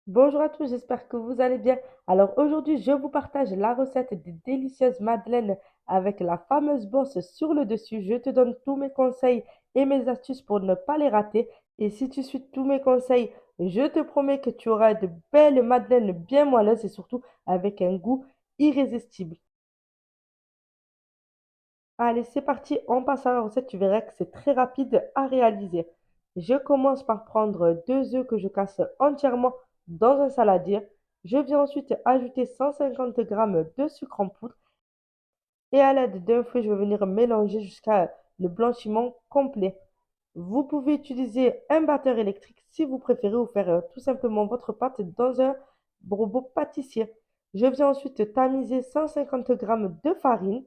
Bonjour à tous, j'espère que vous allez bien. Alors aujourd'hui, je vous partage la recette des délicieuses madeleines avec la fameuse bosse sur le dessus. Je te donne tous mes conseils et mes astuces pour ne pas les rater. Et si tu suis tous mes conseils, je te promets que tu auras de belles madeleines bien moelleuses et surtout avec un goût irrésistible. Allez, c'est parti, on passe à la recette. Tu verras que c'est très rapide à réaliser. Je commence par prendre deux œufs que je casse entièrement dans un saladier. Je viens ensuite ajouter 150 grammes de sucre en poudre et à l'aide d'un fouet, je vais venir mélanger jusqu'à le blanchiment complet. Vous pouvez utiliser un batteur électrique si vous préférez ou faire tout simplement votre pâte dans un robot pâtissier. Je viens ensuite tamiser 150 grammes de farine.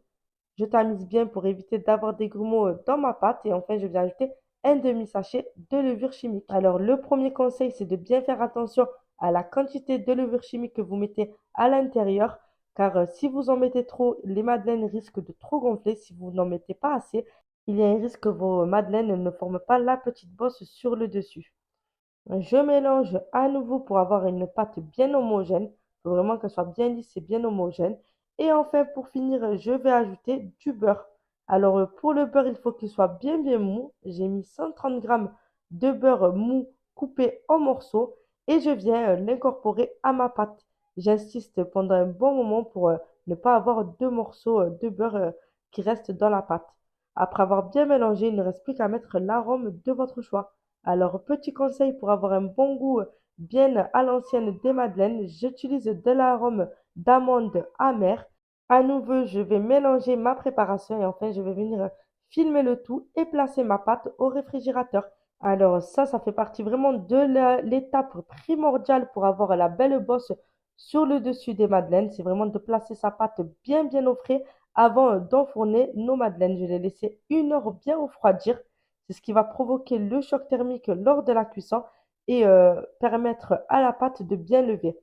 Je tamise bien pour éviter d'avoir des grumeaux dans ma pâte et enfin je viens ajouter un demi-sachet de levure chimique. Alors le premier conseil c'est de bien faire attention à la quantité de levure chimique que vous mettez à l'intérieur car si vous en mettez trop, les madeleines risquent de trop gonfler. Si vous n'en mettez pas assez, il y a un risque que vos madeleines ne forment pas la petite bosse sur le dessus. Je mélange à nouveau pour avoir une pâte bien homogène. Il faut vraiment qu'elle soit bien lisse et bien homogène. Et enfin, pour finir, je vais ajouter du beurre. Alors, pour le beurre, il faut qu'il soit bien mou. J'ai mis 130 grammes de beurre mou coupé en morceaux et je viens l'incorporer à ma pâte. J'insiste pendant un bon moment pour ne pas avoir deux morceaux de beurre qui restent dans la pâte. Après avoir bien mélangé, il ne reste plus qu'à mettre l'arôme de votre choix. Alors, petit conseil pour avoir un bon goût bien à l'ancienne des madeleines, j'utilise de l'arôme d'amande amère. À nouveau, je vais mélanger ma préparation et enfin, je vais venir filmer le tout et placer ma pâte au réfrigérateur. Alors ça fait partie vraiment de l'étape primordiale pour avoir la belle bosse sur le dessus des madeleines. C'est vraiment de placer sa pâte bien au frais avant d'enfourner nos madeleines. Je les laisser une heure bien refroidir. C'est ce qui va provoquer le choc thermique lors de la cuisson et permettre à la pâte de bien lever.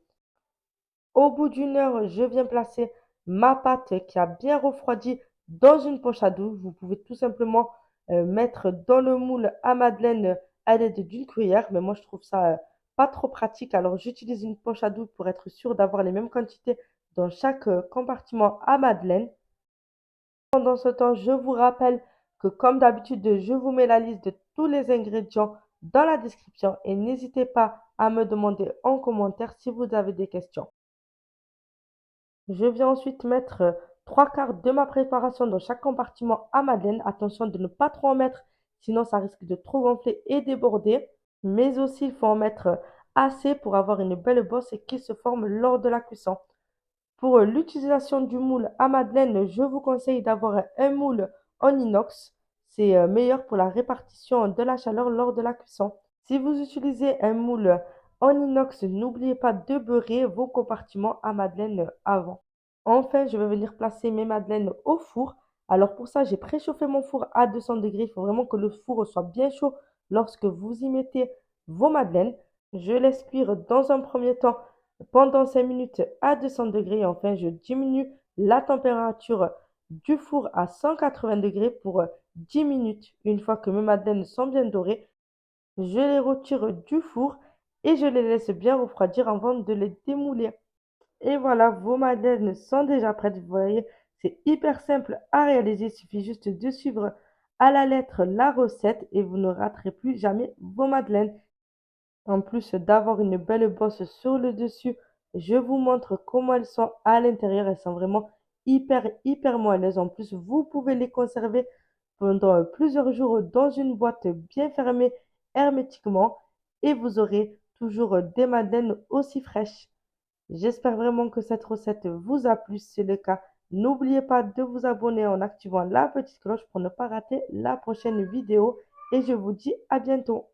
Au bout d'une heure, je viens placer ma pâte qui a bien refroidi dans une poche à douille. Vous pouvez tout simplement mettre dans le moule à madeleine à l'aide d'une cuillère, mais moi je trouve ça pas trop pratique. Alors j'utilise une poche à douille pour être sûr d'avoir les mêmes quantités dans chaque compartiment à madeleine. Pendant ce temps, je vous rappelle que comme d'habitude, je vous mets la liste de tous les ingrédients dans la description et n'hésitez pas à me demander en commentaire si vous avez des questions. Je viens ensuite mettre trois quarts de ma préparation dans chaque compartiment à madeleine. Attention de ne pas trop en mettre, sinon ça risque de trop gonfler et déborder. Mais aussi, il faut en mettre assez pour avoir une belle bosse et qui se forme lors de la cuisson. Pour l'utilisation du moule à madeleine, je vous conseille d'avoir un moule en inox. C'est meilleur pour la répartition de la chaleur lors de la cuisson. Si vous utilisez un moule en inox, n'oubliez pas de beurrer vos compartiments à madeleine avant. Enfin, je vais venir placer mes madeleines au four. Alors pour ça, j'ai préchauffé mon four à 200 degrés. Il faut vraiment que le four soit bien chaud lorsque vous y mettez vos madeleines. Je laisse cuire dans un premier temps pendant 5 minutes à 200 degrés. Enfin, je diminue la température du four à 180 degrés pour 10 minutes. Une fois que mes madeleines sont bien dorées, je les retire du four et je les laisse bien refroidir avant de les démouler. Et voilà, vos madeleines sont déjà prêtes. Vous voyez, c'est hyper simple à réaliser. Il suffit juste de suivre à la lettre la recette et vous ne raterez plus jamais vos madeleines. En plus d'avoir une belle bosse sur le dessus, je vous montre comment elles sont à l'intérieur. Elles sont vraiment hyper moelleuses. En plus, vous pouvez les conserver pendant plusieurs jours dans une boîte bien fermée hermétiquement et vous aurez toujours des madeleines aussi fraîches. J'espère vraiment que cette recette vous a plu. Si c'est le cas, n'oubliez pas de vous abonner en activant la petite cloche pour ne pas rater la prochaine vidéo. Et je vous dis à bientôt.